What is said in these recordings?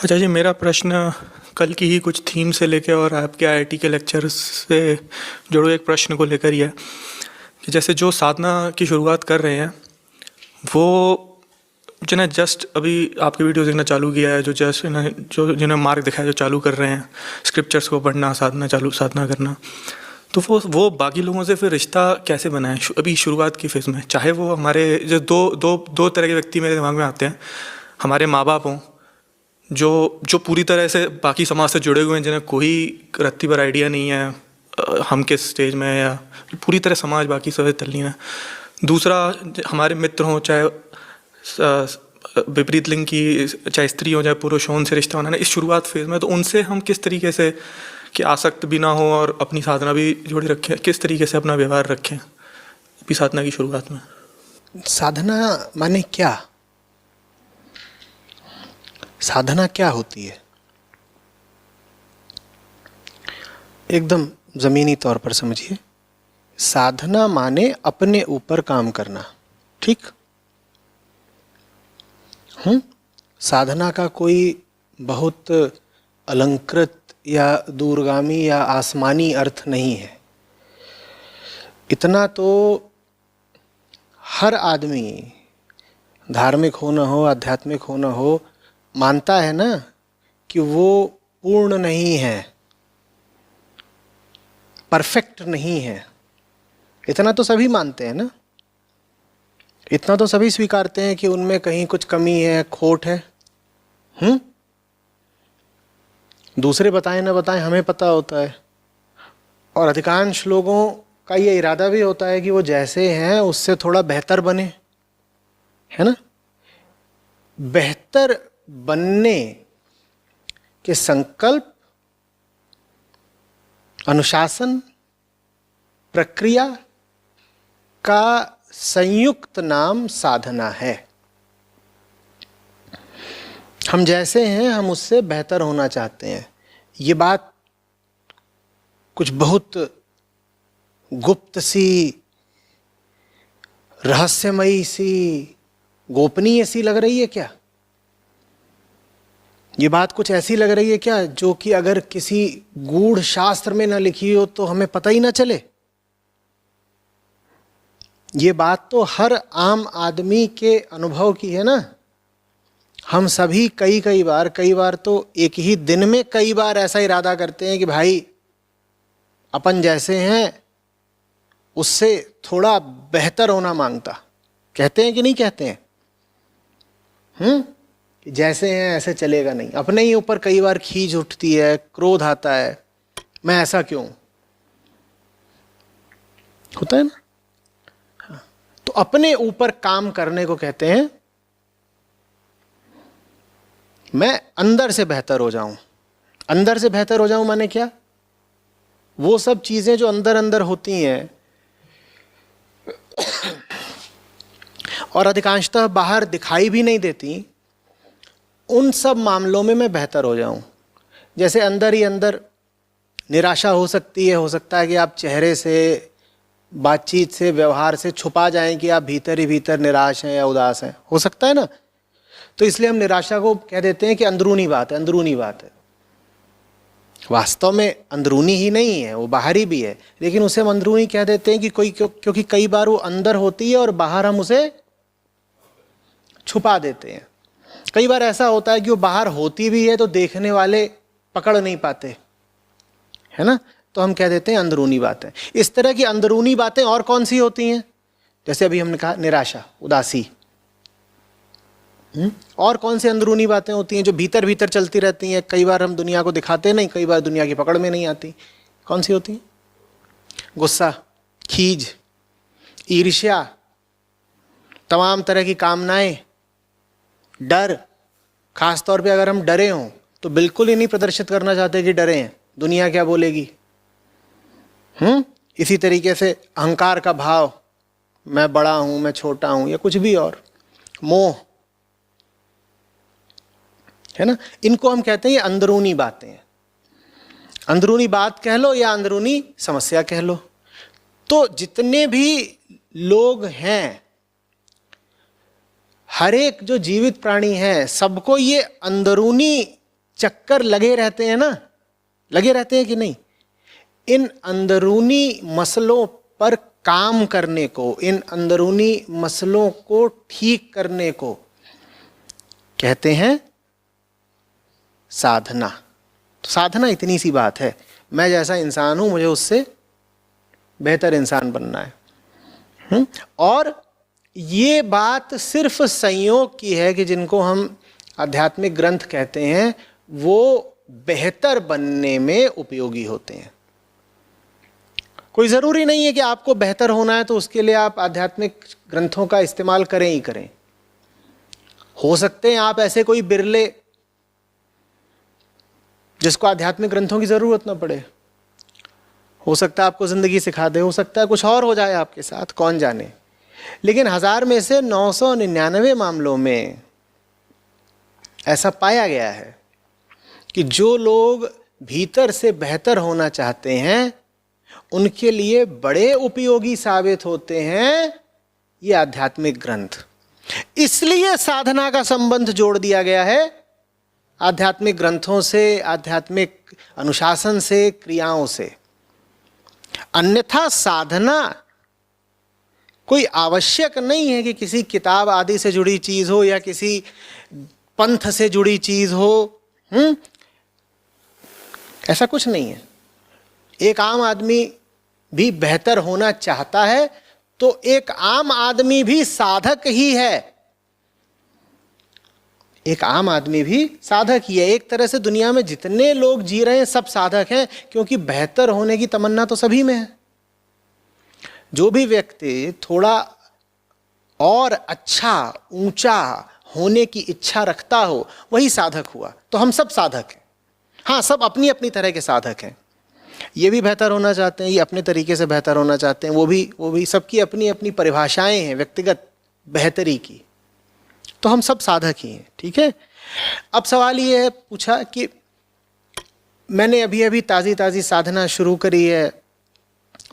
अच्छा जी, मेरा प्रश्न कल की ही कुछ थीम से लेके और आपके आईआईटी के लेक्चर से जुड़े एक प्रश्न को लेकर ही है कि जैसे जो साधना की शुरुआत कर रहे हैं वो जिन्हें जस्ट अभी आपकी वीडियो देखना चालू किया है, जो जस्ट जो जिन्हें मार्ग दिखाया, जो चालू कर रहे हैं स्क्रिप्चर्स को पढ़ना, साधना करना, तो वो बाकी लोगों से फिर रिश्ता कैसे बनाए अभी शुरुआत की फेज़ में? चाहे वो हमारे जो दो तरह के व्यक्ति मेरे दिमाग में आते हैं। हमारे माँ बाप हों जो जो पूरी तरह से बाकी समाज से जुड़े हुए हैं, जिन्हें कोई रत्ती भर आइडिया नहीं है हम किस स्टेज में है, या पूरी तरह समाज बाकी सब तल्लीन है। दूसरा, हमारे मित्र हों, चाहे विपरीत लिंग की, चाहे स्त्री हो चाहे पुरुष हो, उनसे रिश्ता बनाना इस शुरुआत फेज़ में, तो उनसे हम किस तरीके से कि आसक्त भी ना हो और अपनी साधना भी जोड़े रखें, किस तरीके से अपना व्यवहार रखें अपनी साधना की शुरुआत में? साधना माने क्या? साधना क्या होती है? एकदम जमीनी तौर पर समझिए। साधना माने अपने ऊपर काम करना, ठीक? साधना का कोई बहुत अलंकृत या दूरगामी या आसमानी अर्थ नहीं है। इतना तो हर आदमी, धार्मिक हो न हो, आध्यात्मिक हो न हो, मानता है ना कि वो पूर्ण नहीं है, परफेक्ट नहीं है। इतना तो सभी मानते हैं ना, इतना तो सभी स्वीकारते हैं कि उनमें कहीं कुछ कमी है, खोट है। दूसरे बताएं ना बताएं, हमें पता होता है। और अधिकांश लोगों का ये इरादा भी होता है कि वो जैसे हैं उससे थोड़ा बेहतर बने, है ना? बेहतर बनने के संकल्प, अनुशासन, प्रक्रिया का संयुक्त नाम साधना है। हम जैसे हैं हम उससे बेहतर होना चाहते हैं। ये बात कुछ बहुत गुप्त सी, रहस्यमयी सी, गोपनीय सी लग रही है क्या? ये बात कुछ ऐसी लग रही है क्या जो कि अगर किसी गूढ़ शास्त्र में न लिखी हो तो हमें पता ही ना चले? ये बात तो हर आम आदमी के अनुभव की है ना। हम सभी कई बार तो एक ही दिन में कई बार ऐसा इरादा करते हैं कि भाई अपन जैसे हैं उससे थोड़ा बेहतर होना मांगता। कहते हैं कि नहीं कहते हैं? जैसे हैं ऐसे चलेगा नहीं। अपने ही ऊपर कई बार खींच उठती है, क्रोध आता है, मैं ऐसा क्यों? होता है ना। तो अपने ऊपर काम करने को कहते हैं मैं अंदर से बेहतर हो जाऊं। अंदर से बेहतर हो जाऊं माने क्या? वो सब चीजें जो अंदर अंदर होती हैं और अधिकांशतः बाहर दिखाई भी नहीं देती, उन सब मामलों में मैं बेहतर हो जाऊं। जैसे अंदर ही अंदर निराशा हो सकती है, हो सकता है कि आप चेहरे से, बातचीत से, व्यवहार से छुपा जाएं कि आप भीतर ही भीतर निराश हैं या उदास हैं। हो सकता है ना। तो इसलिए हम निराशा को कह देते हैं कि अंदरूनी बात है, अंदरूनी बात है। वास्तव में अंदरूनी ही नहीं है, वो बाहरी भी है, लेकिन उसे हम अंदरूनी कह देते हैं कि क्योंकि कई बार वो अंदर होती है और बाहर हम उसे छुपा देते हैं। कई बार ऐसा होता है कि वो बाहर होती भी है तो देखने वाले पकड़ नहीं पाते, है ना। तो हम कह देते हैं अंदरूनी बातें। इस तरह की अंदरूनी बातें और कौन सी होती हैं? जैसे अभी हमने कहा निराशा, उदासी। और कौन सी अंदरूनी बातें होती हैं जो भीतर भीतर चलती रहती हैं? कई बार हम दुनिया को दिखाते नहीं, कई बार दुनिया की पकड़ में नहीं आती। कौन सी होती हैं? गुस्सा, खीज, ईर्ष्या, तमाम तरह की कामनाएं, डर। खास तौर पे अगर हम डरे हों तो बिल्कुल ही नहीं प्रदर्शित करना चाहते कि डरे हैं, दुनिया क्या बोलेगी। इसी तरीके से अहंकार का भाव, मैं बड़ा हूं, मैं छोटा हूं, या कुछ भी और। मोह, है ना। इनको हम कहते हैं ये अंदरूनी बातें हैं। अंदरूनी बात कह लो या अंदरूनी समस्या कह लो। तो जितने भी लोग हैं, हर एक जो जीवित प्राणी है, सबको ये अंदरूनी चक्कर लगे रहते हैं ना, लगे रहते हैं कि नहीं? इन अंदरूनी मसलों पर काम करने को, इन अंदरूनी मसलों को ठीक करने को कहते हैं साधना। तो साधना इतनी सी बात है, मैं जैसा इंसान हूं मुझे उससे बेहतर इंसान बनना है। और ये बात सिर्फ संयोग की है कि जिनको हम आध्यात्मिक ग्रंथ कहते हैं वो बेहतर बनने में उपयोगी होते हैं। कोई ज़रूरी नहीं है कि आपको बेहतर होना है तो उसके लिए आप आध्यात्मिक ग्रंथों का इस्तेमाल करें ही करें। हो सकते हैं आप ऐसे कोई बिरले जिसको आध्यात्मिक ग्रंथों की ज़रूरत ना पड़े, हो सकता है आपको ज़िंदगी सिखा दे, हो सकता है कुछ और हो जाए आपके साथ, कौन जाने। लेकिन 1000 में से 999 मामलों में ऐसा पाया गया है कि जो लोग भीतर से बेहतर होना चाहते हैं उनके लिए बड़े उपयोगी साबित होते हैं ये आध्यात्मिक ग्रंथ। इसलिए साधना का संबंध जोड़ दिया गया है आध्यात्मिक ग्रंथों से, आध्यात्मिक अनुशासन से, क्रियाओं से। अन्यथा साधना कोई आवश्यक नहीं है कि किसी किताब आदि से जुड़ी चीज हो या किसी पंथ से जुड़ी चीज हो। ऐसा कुछ नहीं है। एक आम आदमी भी बेहतर होना चाहता है तो एक आम आदमी भी साधक ही है। एक आम आदमी भी साधक ही है। एक तरह से दुनिया में जितने लोग जी रहे हैं सब साधक हैं, क्योंकि बेहतर होने की तमन्ना तो सभी में है। जो भी व्यक्ति थोड़ा और अच्छा, ऊंचा होने की इच्छा रखता हो वही साधक हुआ। तो हम सब साधक हैं। हाँ, सब अपनी अपनी तरह के साधक हैं। ये भी बेहतर होना चाहते हैं, ये अपने तरीके से बेहतर होना चाहते हैं, वो भी सबकी अपनी अपनी परिभाषाएं हैं व्यक्तिगत बेहतरी की। तो हम सब साधक ही हैं, ठीक है। अब सवाल ये है पूछा कि मैंने अभी अभी ताज़ी साधना शुरू करी है,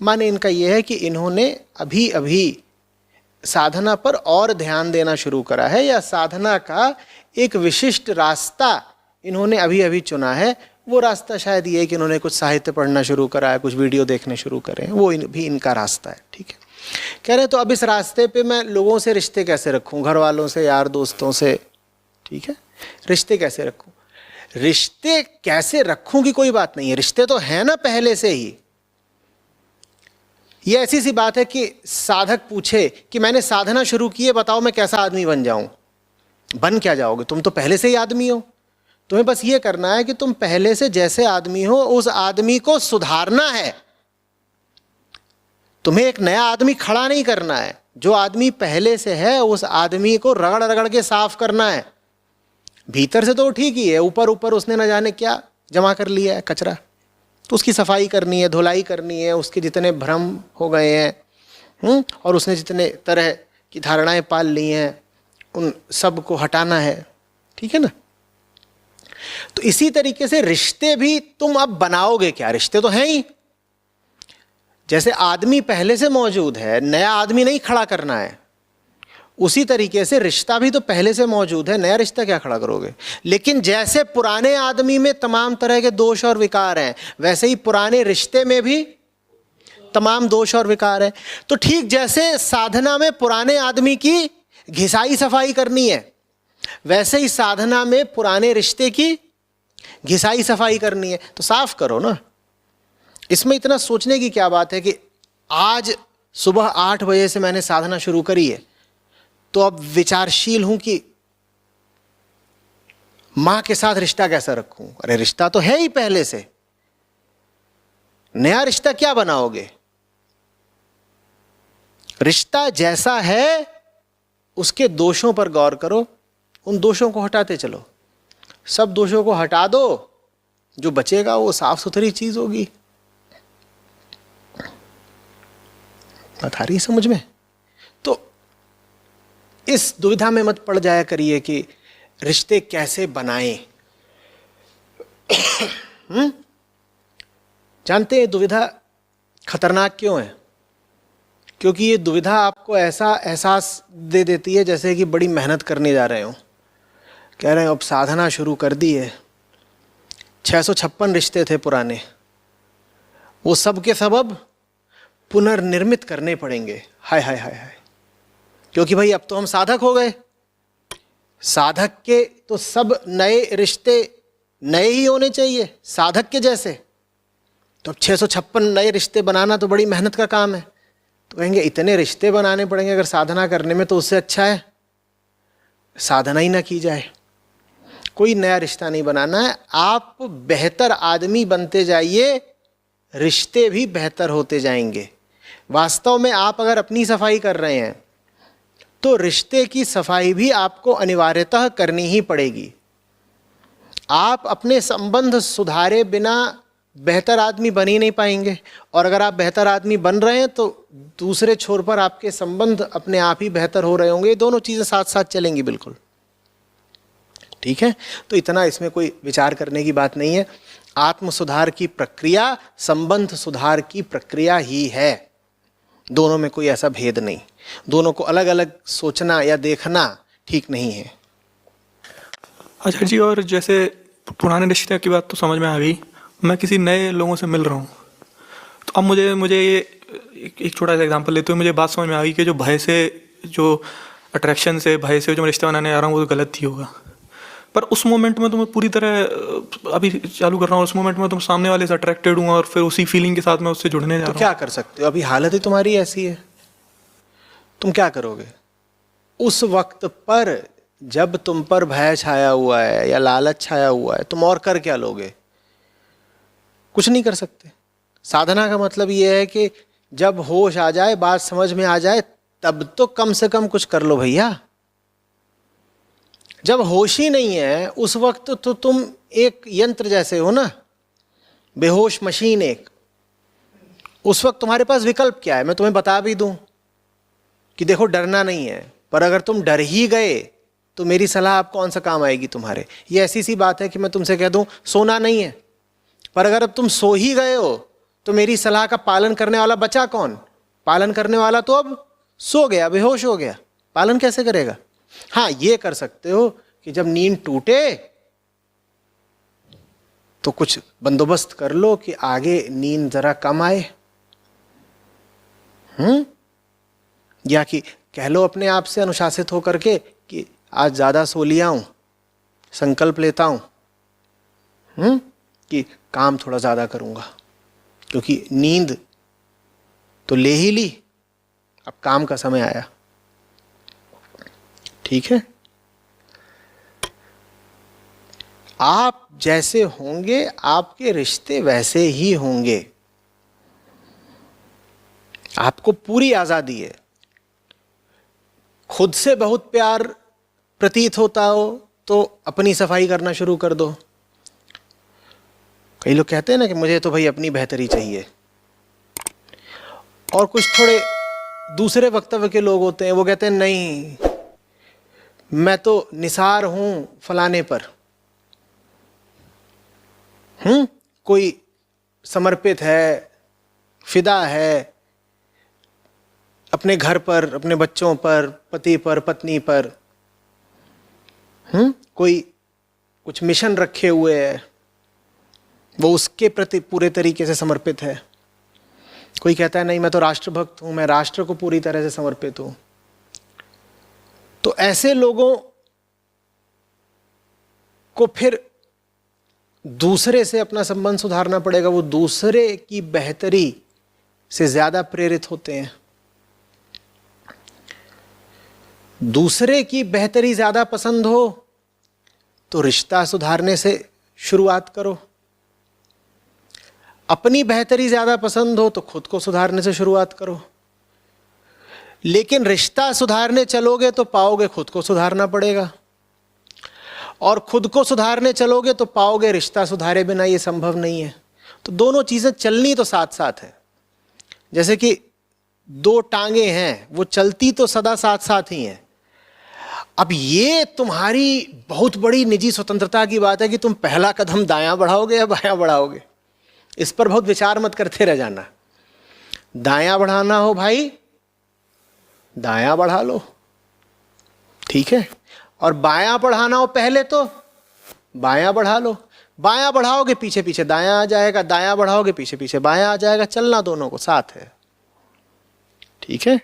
माने इनका यह है कि इन्होंने अभी अभी साधना पर और ध्यान देना शुरू करा है या साधना का एक विशिष्ट रास्ता इन्होंने अभी अभी चुना है। वो रास्ता शायद ये है कि इन्होंने कुछ साहित्य पढ़ना शुरू करा है, कुछ वीडियो देखने शुरू करे हैं, वो भी इनका रास्ता है, ठीक है। कह रहे हैं तो अब इस रास्ते पे मैं लोगों से रिश्ते कैसे रखूं, घर वालों से, यार दोस्तों से, ठीक है, रिश्ते कैसे रखूं। रिश्ते कैसे रखूं की कोई बात नहीं है, रिश्ते तो है ना पहले से ही। ये ऐसी सी बात है कि साधक पूछे कि मैंने साधना शुरू की है, बताओ मैं कैसा आदमी बन जाऊं। बन क्या जाओगे, तुम तो पहले से ही आदमी हो। तुम्हें बस ये करना है कि तुम पहले से जैसे आदमी हो उस आदमी को सुधारना है। तुम्हें एक नया आदमी खड़ा नहीं करना है, जो आदमी पहले से है उस आदमी को रगड़ रगड़ के साफ करना है। भीतर से तो ठीक ही है, ऊपर ऊपर उसने न जाने क्या जमा कर लिया है कचरा, तो उसकी सफाई करनी है, धुलाई करनी है, उसके जितने भ्रम हो गए हैं और उसने जितने तरह की धारणाएं पाल ली हैं उन सब को हटाना है, ठीक है ना। तो इसी तरीके से रिश्ते भी तुम अब बनाओगे क्या, रिश्ते तो हैं ही। जैसे आदमी पहले से मौजूद है, नया आदमी नहीं खड़ा करना है, उसी तरीके से रिश्ता भी तो पहले से मौजूद है, नया रिश्ता क्या खड़ा करोगे। लेकिन जैसे पुराने आदमी में तमाम तरह के दोष और विकार हैं, वैसे ही पुराने रिश्ते में भी तमाम दोष और विकार हैं। तो ठीक जैसे साधना में पुराने आदमी की घिसाई सफाई करनी है, वैसे ही साधना में पुराने रिश्ते की घिसाई सफाई करनी है। तो साफ करो ना। इसमें इतना सोचने की क्या बात है कि आज सुबह 8 बजे से मैंने साधना शुरू करी है, तो अब विचारशील हूं कि मां के साथ रिश्ता कैसा रखूं। अरे रिश्ता तो है ही पहले से, नया रिश्ता क्या बनाओगे। रिश्ता जैसा है उसके दोषों पर गौर करो, उन दोषों को हटाते चलो। सब दोषों को हटा दो, जो बचेगा वो साफ सुथरी चीज होगी। बात आ रही है समझ में। तो इस दुविधा में मत पड़ जाया करिए कि रिश्ते कैसे बनाएं। जानते हैं दुविधा खतरनाक क्यों है? क्योंकि ये दुविधा आपको ऐसा एहसास दे देती है जैसे कि बड़ी मेहनत करने जा रहे हो। कह रहे हैं अब साधना शुरू कर दी है, 656 रिश्ते थे पुराने, वो सब के सब अब पुनर्निर्मित करने पड़ेंगे। हाय हाय हाय हाय, क्योंकि भाई अब तो हम साधक हो गए। साधक के तो सब नए रिश्ते नए ही होने चाहिए, साधक के जैसे। तो अब 656 नए रिश्ते बनाना तो बड़ी मेहनत का काम है। तो कहेंगे इतने रिश्ते बनाने पड़ेंगे अगर साधना करने में, तो उससे अच्छा है साधना ही ना की जाए। कोई नया रिश्ता नहीं बनाना है, आप बेहतर आदमी बनते जाइए, रिश्ते भी बेहतर होते जाएंगे। वास्तव में आप अगर अपनी सफाई कर रहे हैं तो रिश्ते की सफाई भी आपको अनिवार्यतः करनी ही पड़ेगी। आप अपने संबंध सुधारे बिना बेहतर आदमी बन ही नहीं पाएंगे, और अगर आप बेहतर आदमी बन रहे हैं तो दूसरे छोर पर आपके संबंध अपने आप ही बेहतर हो रहे होंगे। दोनों चीज़ें साथ साथ चलेंगी बिल्कुल। ठीक है, तो इतना इसमें कोई विचार करने की बात नहीं है। आत्म सुधार की प्रक्रिया संबंध सुधार की प्रक्रिया ही है, दोनों में कोई ऐसा भेद नहीं। दोनों को अलग अलग सोचना या देखना ठीक नहीं है। अच्छा जी, और जैसे पुराने रिश्ते की बात तो समझ में आ गई, मैं किसी नए लोगों से मिल रहा हूँ, तो अब मुझे ये एक छोटा सा एग्जांपल लेते हुए मुझे बात समझ में आ गई कि जो भय से, जो अट्रैक्शन से, भय से जो मैं रिश्ता बनाने आ रहा हूँ वो तो गलत ही होगा। पर उस मोमेंट में तो मैं पूरी तरह अभी चालू कर रहा हूँ, उस मोमेंट में तुम सामने वाले से अट्रैक्टेड हूँ और फिर उसी फीलिंग के साथ मैं उससे जुड़ने जा रहा हूँ। क्या कर सकते हो, अभी हालत ही तुम्हारी ऐसी है, तुम क्या करोगे उस वक्त पर जब तुम पर भय छाया हुआ है या लालच छाया हुआ है? तुम और कर क्या लोगे? कुछ नहीं कर सकते। साधना का मतलब यह है कि जब होश आ जाए, बात समझ में आ जाए, तब तो कम से कम कुछ कर लो भैया। जब होश ही नहीं है उस वक्त तो तुम एक यंत्र जैसे हो ना, बेहोश मशीन एक। उस वक्त तुम्हारे पास विकल्प क्या है? मैं तुम्हें बता भी दूं कि देखो डरना नहीं है, पर अगर तुम डर ही गए तो मेरी सलाह आप कौन सा काम आएगी तुम्हारे? ये ऐसी सी बात है कि मैं तुमसे कह दूं सोना नहीं है, पर अगर अब तुम सो ही गए हो तो मेरी सलाह का पालन करने वाला बचा कौन? पालन करने वाला तो अब सो गया, बेहोश हो गया, पालन कैसे करेगा? हाँ, ये कर सकते हो कि जब नींद टूटे तो कुछ बंदोबस्त कर लो कि आगे नींद जरा कम आए। या कि कह लो अपने आप से अनुशासित होकर के कि आज ज्यादा सो लिया हूं, संकल्प लेता हूं कि काम थोड़ा ज्यादा करूंगा, क्योंकि नींद तो ले ही ली, अब काम का समय आया। ठीक है, आप जैसे होंगे आपके रिश्ते वैसे ही होंगे। आपको पूरी आजादी है। खुद से बहुत प्यार प्रतीत होता हो तो अपनी सफाई करना शुरू कर दो। कई लोग कहते हैं ना कि मुझे तो भाई अपनी बेहतरी चाहिए, और कुछ थोड़े दूसरे वक्तव्य के लोग होते हैं, वो कहते हैं नहीं मैं तो निसार हूं फलाने पर। कोई समर्पित है, फिदा है अपने घर पर, अपने बच्चों पर, पति पर, पत्नी पर। कोई कुछ मिशन रखे हुए है, वो उसके प्रति पूरे तरीके से समर्पित है। कोई कहता है नहीं मैं तो राष्ट्रभक्त हूं, मैं राष्ट्र को पूरी तरह से समर्पित हूं। तो ऐसे लोगों को फिर दूसरे से अपना संबंध सुधारना पड़ेगा। वो दूसरे की बेहतरी से ज्यादा प्रेरित होते हैं। दूसरे की बेहतरी ज्यादा पसंद हो तो रिश्ता सुधारने से शुरुआत करो। अपनी बेहतरी ज्यादा पसंद हो तो खुद को सुधारने से शुरुआत करो। लेकिन रिश्ता सुधारने चलोगे तो पाओगे खुद को सुधारना पड़ेगा, और खुद को सुधारने चलोगे तो पाओगे रिश्ता सुधारे बिना ये संभव नहीं है। तो दोनों चीजें चलनी तो साथ साथ है। जैसे कि दो टांगे हैं, वो चलती तो सदा साथ साथ ही हैं। अब ये तुम्हारी बहुत बड़ी निजी स्वतंत्रता की बात है कि तुम पहला कदम दायां बढ़ाओगे या बायां बढ़ाओगे। इस पर बहुत विचार मत करते रह जाना। दायां बढ़ाना हो भाई दायां बढ़ा लो, ठीक है, और बायां बढ़ाना हो पहले तो बायां बढ़ा लो। बायां बढ़ाओगे पीछे पीछे दायां आ जाएगा, दायां बढ़ाओगे पीछे पीछे बायां आ जाएगा, चलना दोनों को साथ है। ठीक है।